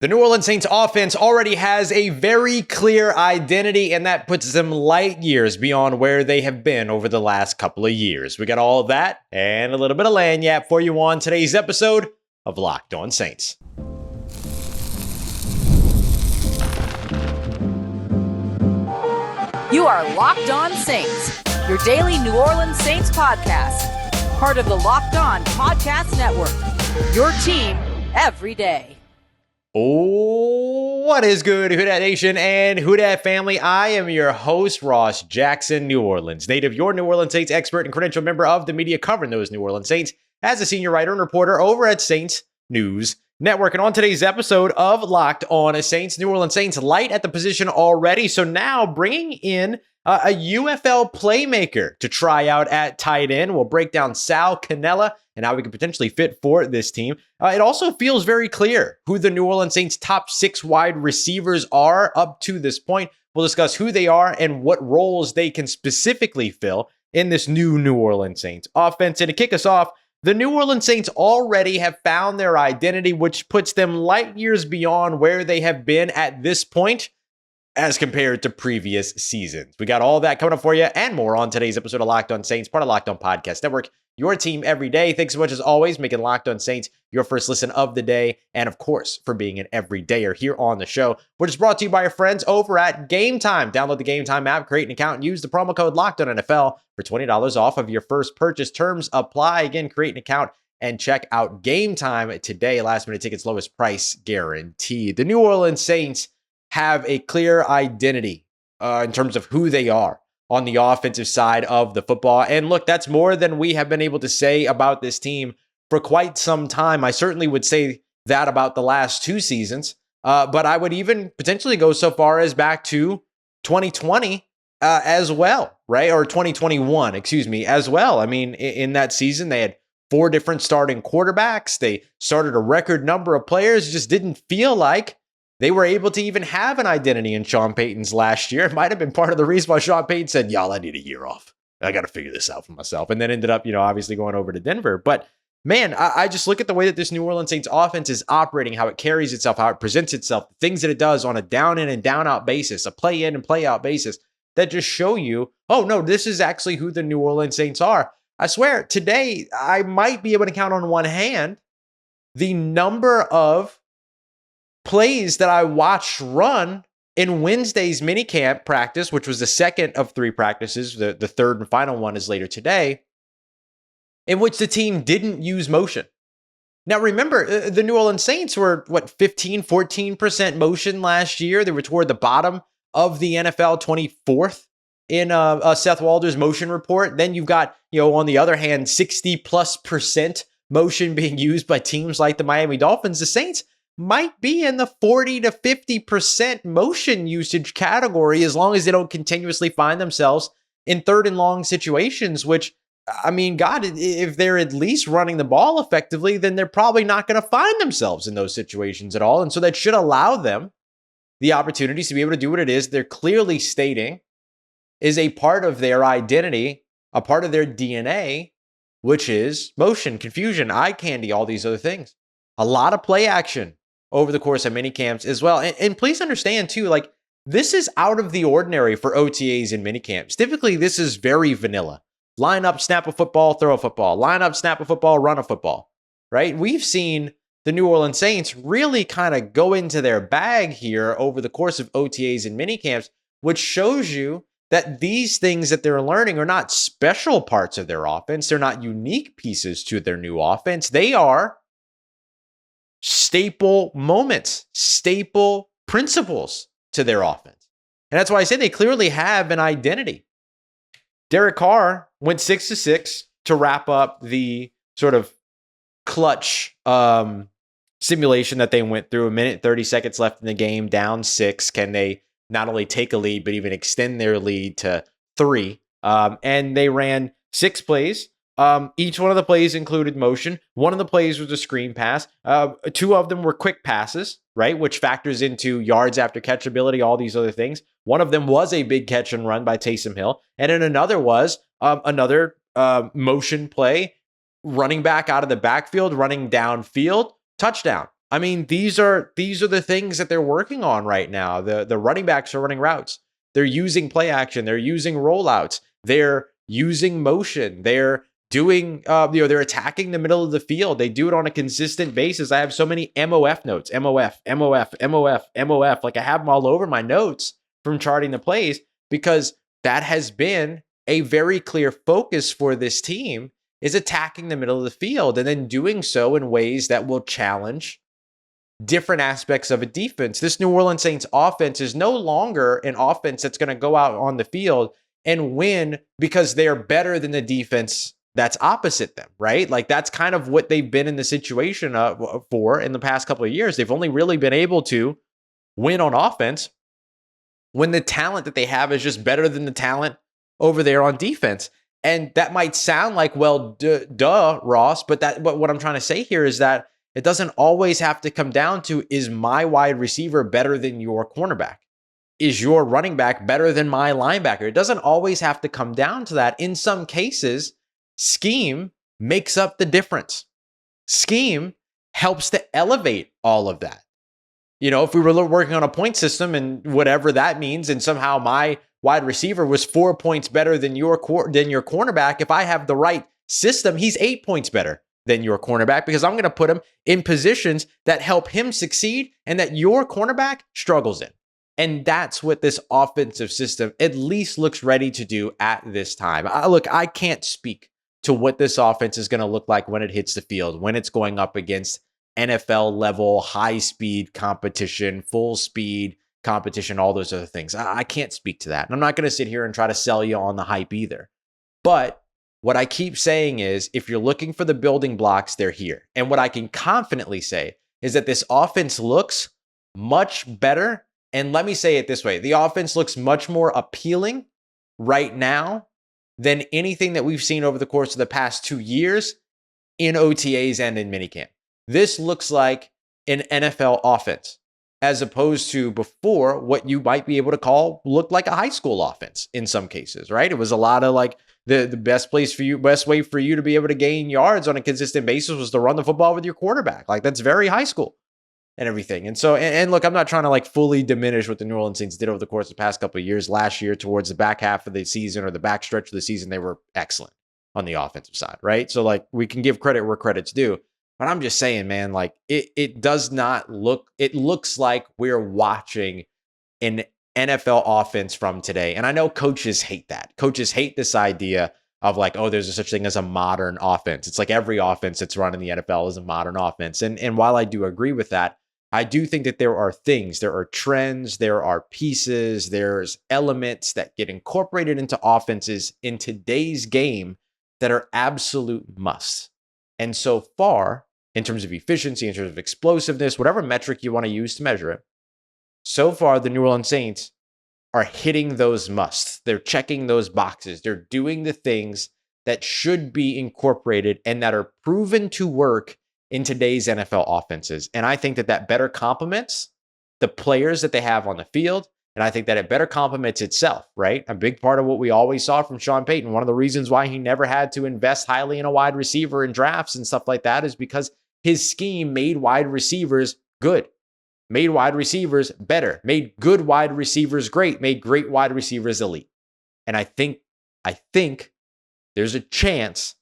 The New Orleans Saints offense already has a very clear identity, and that puts them light years beyond where they have been over the last couple of years. We got all of that and a little bit of lagniappe for you on today's episode of Locked On Saints. You are Locked On Saints, your daily New Orleans Saints podcast, part of the Locked On Podcast Network, your team every day. Oh, what is good, Who Dat Nation and Who Dat family? I am your host, Ross Jackson, New Orleans native, your New Orleans Saints expert and credentialed member of the media covering those New Orleans Saints as a senior writer and reporter over at Saints News Network. And on today's episode of Locked On Saints, New Orleans Saints light at the position already. So now bringing in a UFL playmaker to try out at tight end. We'll break down Sal Cannella and how we could potentially fit for this team. It also feels very clear who the New Orleans Saints top 6 wide receivers are up to this point. We'll discuss who they are and what roles they can specifically fill in this New Orleans Saints offense. And to kick us off, the New Orleans Saints already have found their identity, which puts them light years beyond where they have been at this point as compared to previous seasons. We got all that coming up for you and more on today's episode of Locked On Saints, part of Locked On Podcast Network, your team every day. Thanks so much as always, making Locked On Saints your first listen of the day, and of course, for being an everydayer here on the show, which is brought to you by our friends over at Game Time. Download the Game Time app, create an account, and use the promo code LOCKEDONNFL for $20 off of your first purchase. Terms apply. Again, create an account and check out Game Time today. Last minute tickets, lowest price guaranteed. The New Orleans Saints have a clear identity in terms of who they are on the offensive side of the football. And look, that's more than we have been able to say about this team for quite some time. I certainly would say that about the last 2 seasons, but I would even potentially go so far as back to 2020 as well, right? Or 2021, excuse me, as well. I mean, in that season, they had 4 different starting quarterbacks. They started a record number of players. It just didn't feel like they were able to even have an identity in Sean Payton's last year. It might have been part of the reason why Sean Payton said, y'all, I need a year off. I got to figure this out for myself. And then ended up, obviously going over to Denver. But man, I just look at the way that this New Orleans Saints offense is operating, how it carries itself, how it presents itself, the things that it does on a down in and down out basis, a play in and play out basis that just show you, oh no, this is actually who the New Orleans Saints are. I swear today, I might be able to count on one hand the number of plays that I watched run in Wednesday's minicamp practice, which was the second of 3 practices. The third and final one is later today, in which the team didn't use motion. Now, remember, the New Orleans Saints were, 14% motion last year. They were toward the bottom of the NFL, 24th in Seth Walder's motion report. Then you've got, on the other hand, 60+% motion being used by teams like the Miami Dolphins. The Saints might be in the 40 to 50% motion usage category as long as they don't continuously find themselves in 3rd and long situations, which, I mean, God, if they're at least running the ball effectively, then they're probably not going to find themselves in those situations at all. And so that should allow them the opportunities to be able to do what it is they're clearly stating is a part of their identity, a part of their DNA, which is motion, confusion, eye candy, all these other things. A lot of play action over the course of mini camps as well. And please understand too, this is out of the ordinary for OTAs and mini camps. Typically, this is very vanilla. Line up, snap a football, throw a football. Line up, snap a football, run a football, right? We've seen the New Orleans Saints really kind of go into their bag here over the course of OTAs and mini camps, which shows you that these things that they're learning are not special parts of their offense. They're not unique pieces to their new offense. They are staple moments, staple principles to their offense. And that's why I say they clearly have an identity. Derek Carr went 6-6 to wrap up the sort of clutch simulation that they went through. 1 minute, 30 seconds left in the game, down 6. Can they not only take a lead, but even extend their lead to 3? And they ran 6 plays. Each one of the plays included motion. One of the plays was a screen pass. 2 of them were quick passes, right? Which factors into yards after catch ability, all these other things. One of them was a big catch and run by Taysom Hill. And then another was another motion play, running back out of the backfield, running downfield, touchdown. I mean, these are the things that they're working on right now. The running backs are running routes. They're using play action. They're using rollouts. They're using motion. They're doing, they're attacking the middle of the field. They do it on a consistent basis. I have so many MOF notes, MOF, MOF, MOF, MOF. Like I have them all over my notes from charting the plays because that has been a very clear focus for this team, is attacking the middle of the field and then doing so in ways that will challenge different aspects of a defense. This New Orleans Saints offense is no longer an offense that's going to go out on the field and win because they're better than the defense that's opposite them, right? Like that's kind of what they've been in the situation for in the past couple of years. They've only really been able to win on offense when the talent that they have is just better than the talent over there on defense. And that might sound like, well, duh, Ross, but what I'm trying to say here is that it doesn't always have to come down to, is my wide receiver better than your cornerback? Is your running back better than my linebacker? It doesn't always have to come down to that. In some cases, scheme makes up the difference. Scheme helps to elevate all of that. You know, if we were working on a point system and whatever that means, and somehow my wide receiver was 4 points better than your cornerback, if I have the right system, he's 8 points better than your cornerback because I'm going to put him in positions that help him succeed and that your cornerback struggles in. And that's what this offensive system at least looks ready to do at this time. Look, I can't speak to what this offense is going to look like when it hits the field, when it's going up against NFL level, high speed competition, full speed competition, all those other things. I can't speak to that. And I'm not going to sit here and try to sell you on the hype either. But what I keep saying is, if you're looking for the building blocks, they're here. And what I can confidently say is that this offense looks much better. And let me say it this way. The offense looks much more appealing right now than anything that we've seen over the course of the past 2 years in OTAs and in minicamp. This looks like an NFL offense, as opposed to before what you might be able to call looked like a high school offense in some cases, right? It was a lot of like the best way for you to be able to gain yards on a consistent basis was to run the football with your quarterback. Like that's very high school and everything. And so, and look, I'm not trying to like fully diminish what the New Orleans Saints did over the course of the past couple of years. Last year, towards the back half of the season or the back stretch of the season, they were excellent on the offensive side, right? So like we can give credit where credit's due. But I'm just saying, man, like it does not look, it looks like we're watching an NFL offense from today. And I know coaches hate that. Coaches hate this idea of like, oh, there's a such thing as a modern offense. It's like every offense that's run in the NFL is a modern offense. And while I do agree with that, I do think that there are things, there are trends, there are pieces, there's elements that get incorporated into offenses in today's game that are absolute musts. And so far, in terms of efficiency, in terms of explosiveness, whatever metric you want to use to measure it, so far the New Orleans Saints are hitting those musts. They're checking those boxes. They're doing the things that should be incorporated and that are proven to work in today's NFL offenses. And I think that that better complements the players that they have on the field. And I think that it better complements itself, right? A big part of what we always saw from Sean Payton, one of the reasons why he never had to invest highly in a wide receiver in drafts and stuff like that is because his scheme made wide receivers good, made wide receivers better, made good wide receivers great, made great wide receivers elite. And I think there's a chance,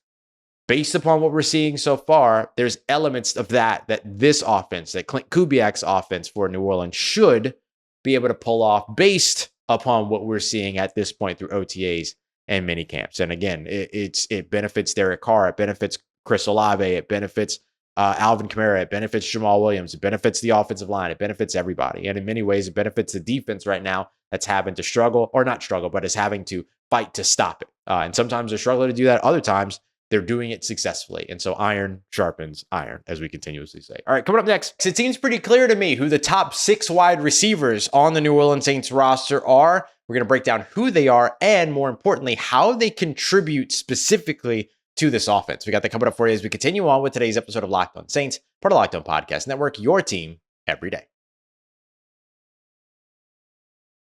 based upon what we're seeing so far, there's elements of that this offense, that Klint Kubiak's offense for New Orleans should be able to pull off based upon what we're seeing at this point through OTAs and mini camps. And again, it benefits Derek Carr, it benefits Chris Olave, it benefits Alvin Kamara, it benefits Jamal Williams, it benefits the offensive line, it benefits everybody. And in many ways, it benefits the defense right now that's having to struggle, or not struggle, but is having to fight to stop it. And sometimes they're struggling to do that. Other times, they're doing it successfully. And so iron sharpens iron, as we continuously say. All right, coming up next, it seems pretty clear to me who the top 6 wide receivers on the New Orleans Saints roster are. We're going to break down who they are and, more importantly, how they contribute specifically to this offense. We got that coming up for you as we continue on with today's episode of Locked On Saints, part of Locked On Podcast Network, your team every day.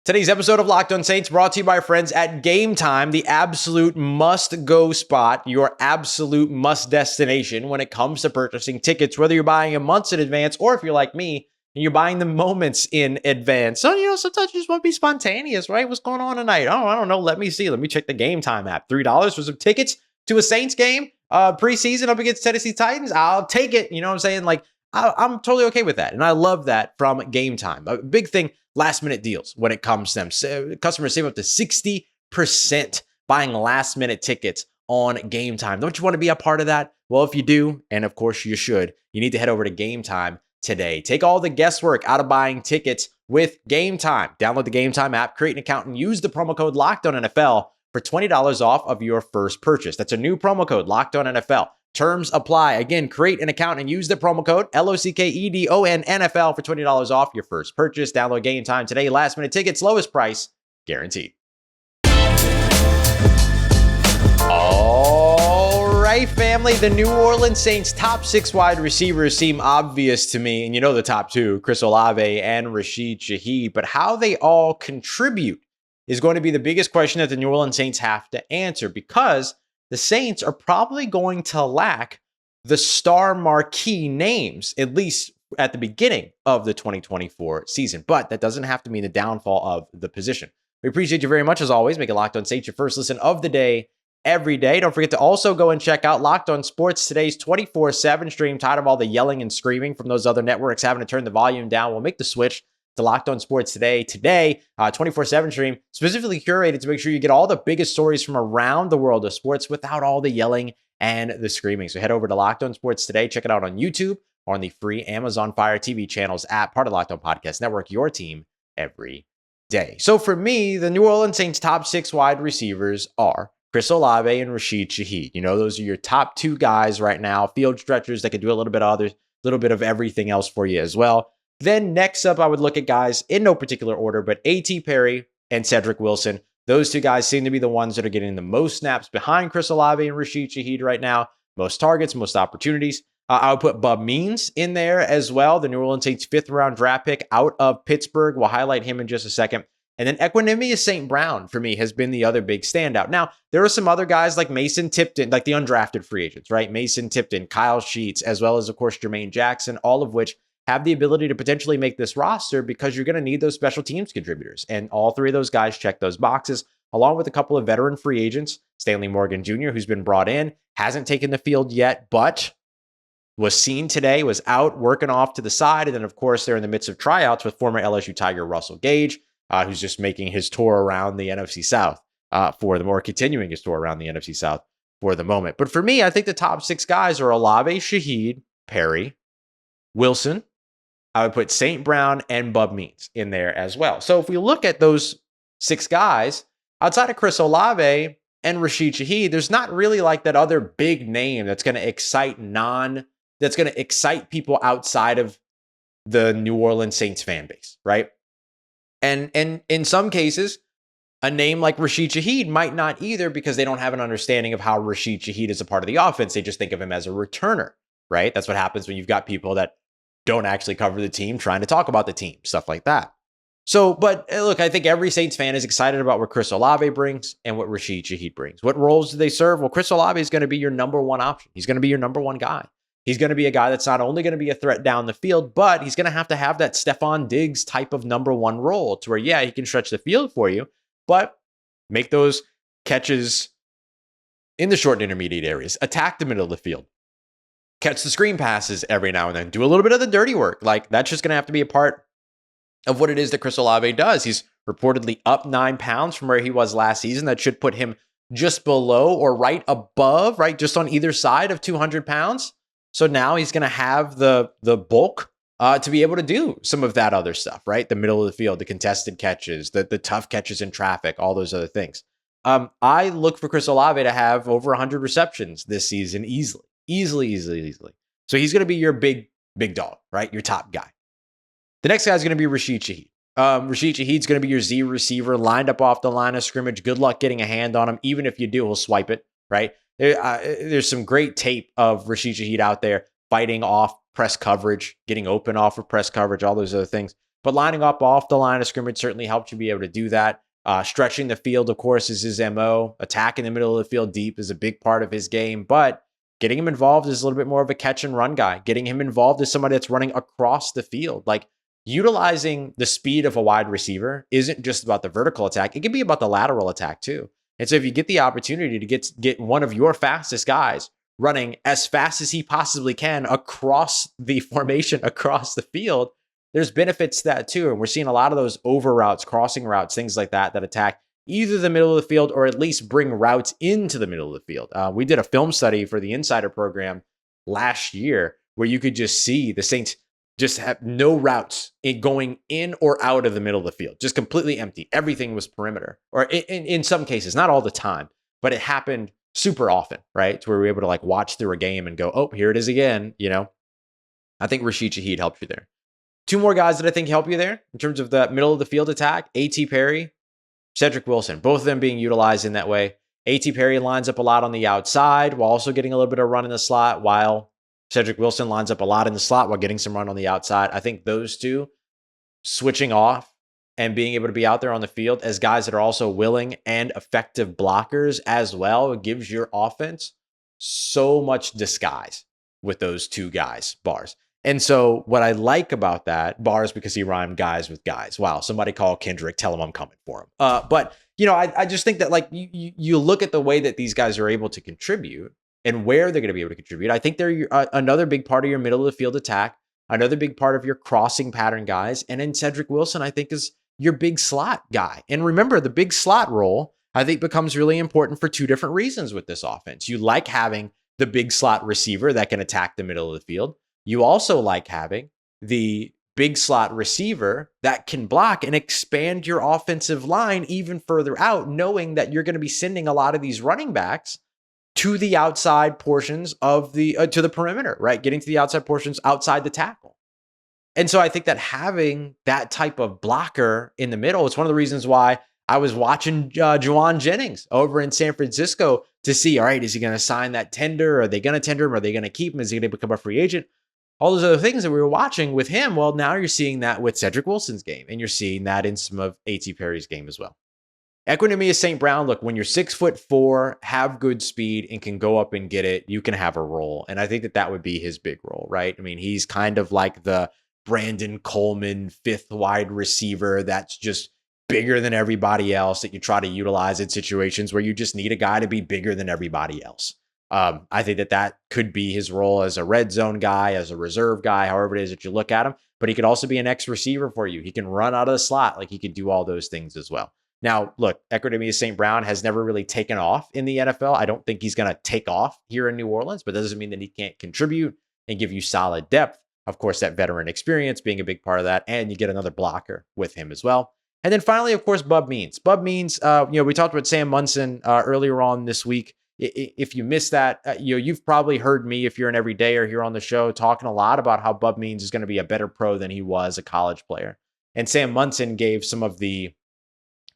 Today's episode of Locked On Saints brought to you by our friends at Game Time, the absolute must-go spot, your absolute must destination when it comes to purchasing tickets, whether you're buying them months in advance or if you're like me and you're buying them moments in advance. So, sometimes you just want to be spontaneous, right? What's going on tonight? Oh, I don't know. Let me see. Let me check the Game Time app. $3 for some tickets to a Saints game, preseason up against Tennessee Titans. I'll take it. You know what I'm saying? Like, I'm totally okay with that. And I love that from Game Time. A big thing, last minute deals when it comes to them. So customers save up to 60% buying last minute tickets on Game Time. Don't you want to be a part of that? Well, if you do, and of course you should, you need to head over to Game Time today. Take all the guesswork out of buying tickets with Game Time. Download the Game Time app, create an account, and use the promo code LOCKEDONNFL for $20 off of your first purchase. That's a new promo code, LOCKEDONNFL. Terms apply. Again, create an account and use the promo code LOCKEDONNFL for $20 off your first purchase. Download Game Time today. Last minute tickets, lowest price guaranteed. All right, family. The New Orleans Saints top 6 wide receivers seem obvious to me. And the top 2, Chris Olave and Rashid Shaheed. But how they all contribute is going to be the biggest question that the New Orleans Saints have to answer, because the Saints are probably going to lack the star marquee names, at least at the beginning of the 2024 season. But that doesn't have to mean the downfall of the position. We appreciate you very much, as always. Make it Locked On Saints your first listen of the day, every day. Don't forget to also go and check out Locked On Sports today's 24/7 stream. Tired of all the yelling and screaming from those other networks having to turn the volume down? We'll make the switch to Locked On Sports today, 24/7 stream, specifically curated to make sure you get all the biggest stories from around the world of sports without all the yelling and the screaming. So head over to Locked On Sports today. Check it out on YouTube or on the free Amazon Fire TV channels app, part of Locked On Podcast Network, your team every day. So for me, the New Orleans Saints top 6 wide receivers are Chris Olave and Rashid Shaheed. Those are your top 2 guys right now, field stretchers that can do a little bit of everything else for you as well. Then next up, I would look at guys in no particular order, but A.T. Perry and Cedrick Wilson. Those 2 guys seem to be the ones that are getting the most snaps behind Chris Olave and Rashid Shaheed right now. Most targets, most opportunities. I would put Bub Means in there as well. The New Orleans Saints 5th round draft pick out of Pittsburgh. We'll highlight him in just a second. And then Equanimeous St. Brown, for me, has been the other big standout. Now, there are some other guys like Mason Tipton, like the undrafted free agents, right? Mason Tipton, Kyle Sheets, as well as, of course, Jermaine Jackson, all of which have the ability to potentially make this roster because you're going to need those special teams contributors. And all 3 of those guys check those boxes, along with a couple of veteran free agents. Stanley Morgan Jr., who's been brought in, hasn't taken the field yet, but was seen today, was out working off to the side. And then, of course, they're in the midst of tryouts with former LSU Tiger Russell Gage, who's just making his tour around the NFC South continuing his tour around the NFC South for the moment. But for me, I think the top 6 guys are Olave, Shaheed, Perry, Wilson. I would put St. Brown and Bub Means in there as well. So if we look at those 6 guys, outside of Chris Olave and Rashid Shaheed, there's not really like that other big name that's going to excite people outside of the New Orleans Saints fan base, right? And in some cases, a name like Rashid Shaheed might not either, because they don't have an understanding of how Rashid Shaheed is a part of the offense. They just think of him as a returner, right? That's what happens when you've got people that don't actually cover the team trying to talk about the team, stuff like that. So, but look, I think every Saints fan is excited about what Chris Olave brings and what Rashid Shaheed brings. What roles do they serve? Well, Chris Olave is going to be your number 1 option. He's going to be your number 1 guy. He's going to be a guy that's not only going to be a threat down the field, but he's going to have that Stephon Diggs type of number 1 role to where, yeah, he can stretch the field for you, but make those catches in the short and intermediate areas, attack the middle of the field, catch the screen passes every now and then, do a little bit of the dirty work. Like, that's just going to have to be a part of what it is that Chris Olave does. He's reportedly up 9 pounds from where he was last season. That should put him just below or right above, right, just on either side of 200 pounds. So now he's going to have the bulk to be able to do some of that other stuff, right? The middle of the field, the contested catches, the tough catches in traffic, all those other things. I look for Chris Olave to have over 100 receptions this season easily. So he's going to be your big dog, right? Your top guy. The next guy is going to be Rashid Shaheed. Rashid Shaheed's going to be your Z receiver, lined up off the line of scrimmage. Good luck getting a hand on him. Even if you do, he'll swipe it, right? There's some great tape of Rashid Shaheed out there fighting off press coverage, getting open off of press coverage, all those other things. But lining up off the line of scrimmage certainly helps you be able to do that. Stretching the field, of course, is his MO. Attacking the middle of the field deep is a big part of his game, but getting him involved is a little bit more of a catch and run guy. Getting him involved is somebody that's running across the field. Like, utilizing the speed of a wide receiver isn't just about the vertical attack. It can be about the lateral attack too. And so if you get the opportunity to get one of your fastest guys running as fast as he possibly can across the formation, across the field, there's benefits to that too. And we're seeing a lot of those over routes, crossing routes, things like that attack either the middle of the field or at least bring routes into the middle of the field. We did a film study for the Insider program last year where you could just see the Saints just have no routes going in or out of the middle of the field, just completely empty. Everything was perimeter, or in some cases, not all the time, but it happened super often, right? To where we were able to like watch through a game and go, oh, here it is again. I think Rashid Shaheed helped you there. Two more guys that I think help you there in terms of the middle of the field attack: A.T. Perry, Cedrick Wilson, both of them being utilized in that way. A.T. Perry lines up a lot on the outside while also getting a little bit of run in the slot, while Cedrick Wilson lines up a lot in the slot while getting some run on the outside. I think those two switching off and being able to be out there on the field as guys that are also willing and effective blockers as well, it gives your offense so much disguise with those two guys, bars. And so what I like about that, bars because he rhymed guys with guys. Wow, somebody call Kendre, tell him I'm coming for him. But I just think that like you look at the way that these guys are able to contribute and where they're going to be able to contribute. I think they're another big part of your middle of the field attack, another big part of your crossing pattern guys. And then Cedrick Wilson, I think, is your big slot guy. And remember, the big slot role, I think, becomes really important for two different reasons with this offense. You like having the big slot receiver that can attack the middle of the field. You also like having the big slot receiver that can block and expand your offensive line even further out, knowing that you're going to be sending a lot of these running backs to the outside portions of to the perimeter, right? Getting to the outside portions outside the tackle. And so I think that having that type of blocker in the middle, it's one of the reasons why I was watching Juwan Jennings over in San Francisco to see, all right, is he going to sign that tender? Are they going to tender him? Are they going to keep him? Is he going to become a free agent? All those other things that we were watching with him. Well, now you're seeing that with Cedrick Wilson's game, and you're seeing that in some of A.T. Perry's game as well. Equanimous St. Brown, look, when you're 6'4", have good speed, and can go up and get it, you can have a role. And I think that would be his big role, right? I mean, he's kind of like the Brandon Coleman fifth wide receiver that's just bigger than everybody else that you try to utilize in situations where you just need a guy to be bigger than everybody else. I think that could be his role as a red zone guy, as a reserve guy, however it is that you look at him. But he could also be an X receiver for you. He can run out of the slot. Like, he could do all those things as well. Now, look, Equanimous St. Brown has never really taken off in the NFL. I don't think he's going to take off here in New Orleans, but that doesn't mean that he can't contribute and give you solid depth. Of course, that veteran experience being a big part of that, and you get another blocker with him as well. And then finally, of course, Bub Means. Bub Means, we talked about Sam Munson earlier on this week. If you missed that, you've probably heard me, if you're an everydayer here on the show, talking a lot about how Bub Means is going to be a better pro than he was a college player. And Sam Munson gave some of the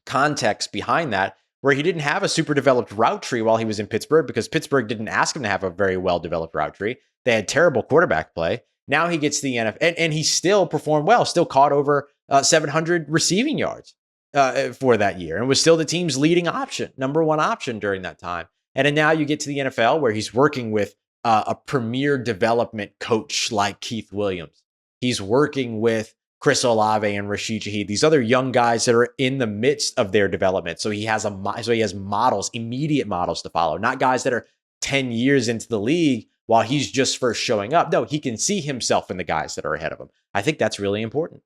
context behind that, where he didn't have a super developed route tree while he was in Pittsburgh because Pittsburgh didn't ask him to have a very well-developed route tree. They had terrible quarterback play. Now he gets the NFL, and he still performed well, still caught over 700 receiving yards for that year, and was still the team's leading option, number one option during that time. And then now you get to the NFL where he's working with a premier development coach like Keith Williams. He's working with Chris Olave and Rashid Shaheed, these other young guys that are in the midst of their development. So he has models, immediate models to follow, not guys that are 10 years into the league while he's just first showing up. No, he can see himself in the guys that are ahead of him. I think that's really important.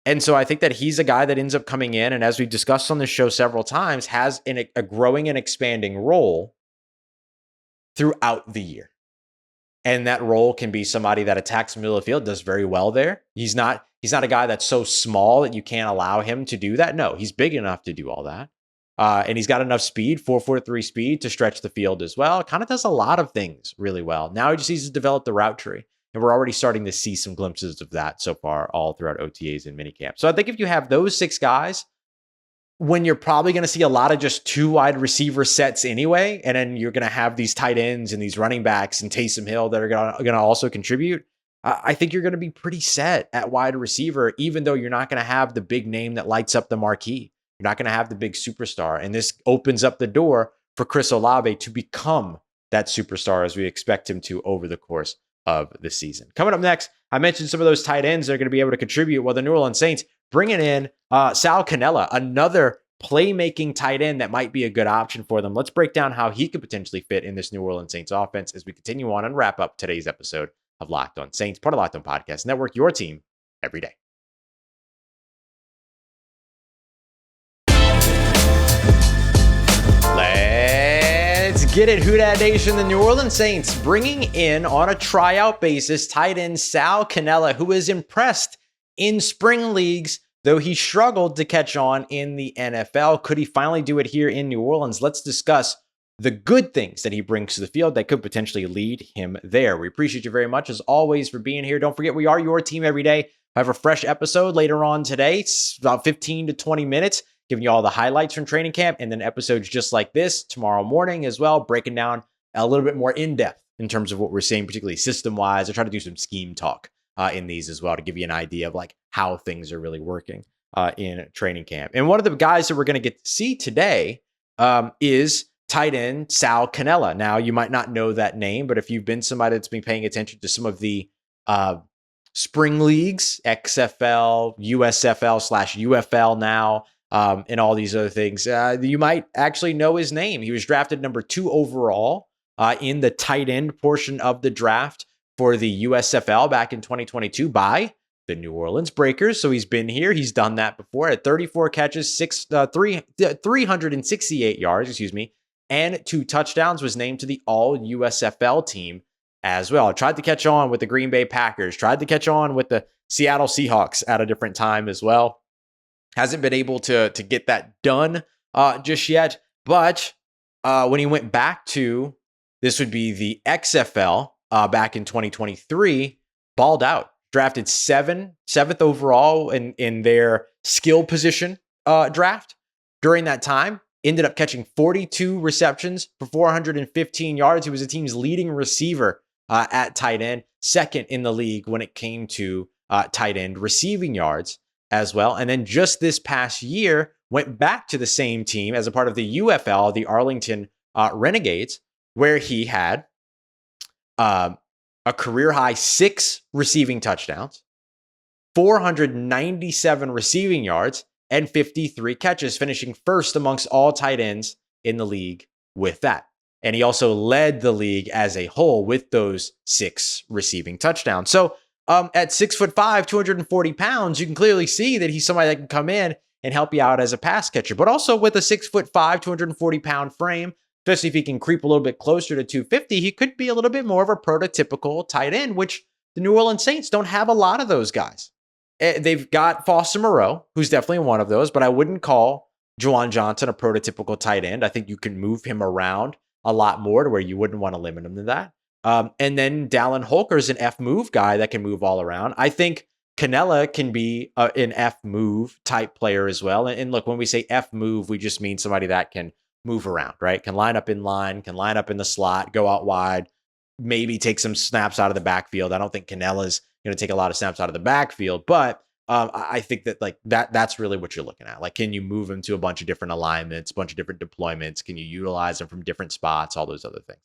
And so I think that he's a guy that ends up coming in, and as we've discussed on this show several times, has a growing and expanding role throughout the year. And that role can be somebody that attacks the middle of the field, does very well there. He's not a guy that's so small that you can't allow him to do that. No, he's big enough to do all that. And he's got enough speed, 4.43 speed to stretch the field as well. Kind of does a lot of things really well. Now he just needs to develop the route tree. And we're already starting to see some glimpses of that so far all throughout OTAs and minicamp. So I think if you have those six guys, when you're probably going to see a lot of just two wide receiver sets anyway, and then you're going to have these tight ends and these running backs and Taysom Hill that are going to also contribute, I think you're going to be pretty set at wide receiver, even though you're not going to have the big name that lights up the marquee. You're not going to have the big superstar. And this opens up the door for Chris Olave to become that superstar as we expect him to over the course of the season. Coming up next, I mentioned some of those tight ends that are going to be able to contribute. Well, the New Orleans Saints bringing in Sal Cannella, another playmaking tight end that might be a good option for them. Let's break down how he could potentially fit in this New Orleans Saints offense as we continue on and wrap up today's episode of Locked On Saints, part of Locked On Podcast Network, your team every day. Let's get it, Who Dat Nation. The New Orleans Saints bringing in on a tryout basis tight end Sal Cannella, who is impressed in spring leagues, though he struggled to catch on in the NFL. Could he finally do it here in New Orleans? Let's discuss the good things that he brings to the field that could potentially lead him there. We appreciate you very much, as always, for being here. Don't forget, we are your team every day. I have a fresh episode later on today. It's about 15 to 20 minutes, giving you all the highlights from training camp, and then episodes just like this tomorrow morning as well, breaking down a little bit more in depth in terms of what we're seeing, particularly system-wise. I try to do some scheme talk in these as well to give you an idea of like how things are really working in training camp. And one of the guys that we're going to get to see today is tight end Sal Cannella. Now, you might not know that name, but if you've been somebody that's been paying attention to some of the spring leagues, XFL, USFL/UFL now, and all these other things, you might actually know his name. He was drafted number 2 overall in the tight end portion of the draft for the USFL back in 2022 by the New Orleans Breakers. So he's been here. He's done that before at 34 catches, 368 yards, and 2 touchdowns, was named to the all USFL team as well. Tried to catch on with the Green Bay Packers, tried to catch on with the Seattle Seahawks at a different time as well. Hasn't been able to get that done just yet. But when he went back to, this would be the XFL back in 2023, balled out. Drafted 7th overall in their skill position draft. During that time, ended up catching 42 receptions for 415 yards. He was the team's leading receiver at tight end, second in the league when it came to tight end receiving yards as well. And then just this past year, went back to the same team as a part of the UFL, the Arlington Renegades, where he had a career high 6 receiving touchdowns, 497 receiving yards, and 53 catches, finishing first amongst all tight ends in the league with that. And he also led the league as a whole with those 6 receiving touchdowns. So at 6'5", 240 pounds, you can clearly see that he's somebody that can come in and help you out as a pass catcher. But also with a 6'5", 240 pound frame, especially if he can creep a little bit closer to 250, he could be a little bit more of a prototypical tight end, which the New Orleans Saints don't have a lot of those guys. They've got Foster Moreau, who's definitely one of those, but I wouldn't call Juwan Johnson a prototypical tight end. I think you can move him around a lot more to where you wouldn't want to limit him to that. And then Dallin Holker's an F-move guy that can move all around. I think Cannella can be an F-move type player as well. And look, when we say F-move, we just mean somebody that can move around, right? Can line up in line, can line up in the slot, go out wide, maybe take some snaps out of the backfield. I don't think Cannella's going to take a lot of snaps out of the backfield, but I think that like that's really what you're looking at. Like, can you move him to a bunch of different alignments, a bunch of different deployments? Can you utilize them from different spots? All those other things.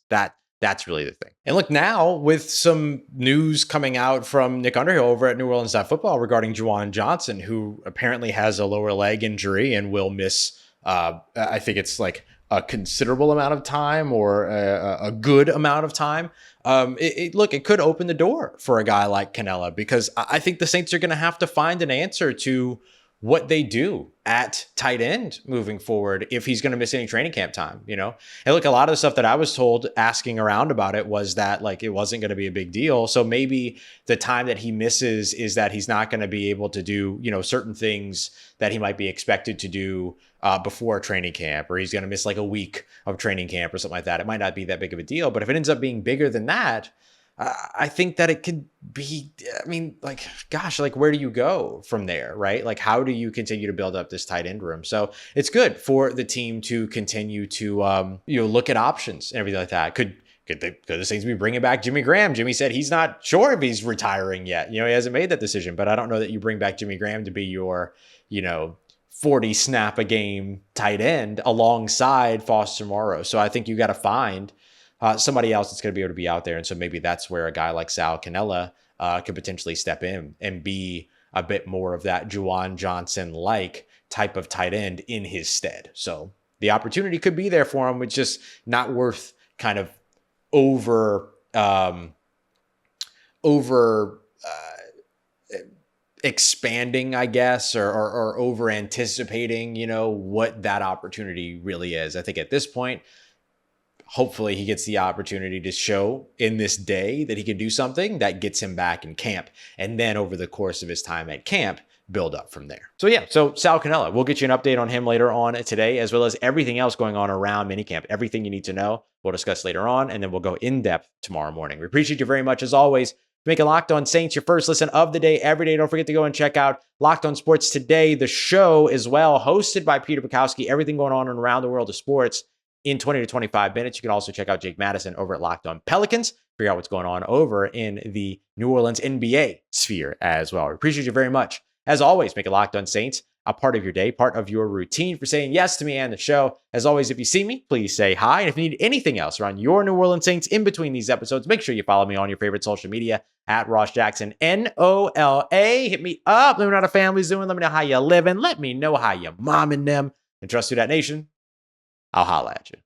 That's really the thing. And look, now with some news coming out from Nick Underhill over at New Orleans Football regarding Juwan Johnson, who apparently has a lower leg injury and will miss, I think it's like a considerable amount of time or a good amount of time. It could open the door for a guy like Cannella, because I think the Saints are going to have to find an answer to what they do at tight end moving forward if he's going to miss any training camp time, you know? And look, a lot of the stuff that I was told asking around about it was that like it wasn't going to be a big deal. So maybe the time that he misses is that he's not going to be able to do, you know, certain things that he might be expected to do before training camp, or he's going to miss like a week of training camp or something like that. It might not be that big of a deal, but if it ends up being bigger than that, I think that it could be, I mean, like, gosh, like where do you go from there, right? Like, how do you continue to build up this tight end room? So it's good for the team to continue to, look at options and everything like that. Could could the Saints be bringing back Jimmy Graham? Jimmy said he's not sure if he's retiring yet. He hasn't made that decision, but I don't know that you bring back Jimmy Graham to be your, 40 snap a game tight end alongside Foster Moreau. So I think you got to find somebody else that's going to be able to be out there. And so maybe that's where a guy like Sal Cannella could potentially step in and be a bit more of that Juwan Johnson-like type of tight end in his stead. So the opportunity could be there for him. It's just not worth kind of expanding, I guess, or over anticipating, what that opportunity really is. I think at this point, hopefully he gets the opportunity to show in this day that he can do something that gets him back in camp. And then over the course of his time at camp, build up from there. So Sal Cannella, we'll get you an update on him later on today, as well as everything else going on around minicamp. Everything you need to know, we'll discuss later on, and then we'll go in depth tomorrow morning. We appreciate you very much as always. Making Locked On Saints your first listen of the day every day. Don't forget to go and check out Locked On Sports Today, the show as well, hosted by Peter Bukowski. Everything going on around the world of sports in 20 to 25 minutes. You can also check out Jake Madison over at Locked On Pelicans. Figure out what's going on over in the New Orleans NBA sphere as well. We appreciate you very much. As always, make it Locked On Saints a part of your day, part of your routine for saying yes to me and the show. As always, if you see me, please say hi. And if you need anything else around your New Orleans Saints in between these episodes, make sure you follow me on your favorite social media at Ross Jackson, NOLA. Hit me up. Let me know how the family's doing. Let me know how you're living. Let me know how you're momming them. And trust Who Dat Nation, I'll holla at you.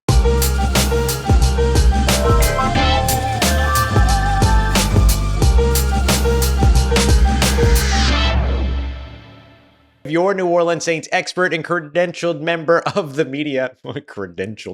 Your New Orleans Saints expert and credentialed member of the media. Credentialed.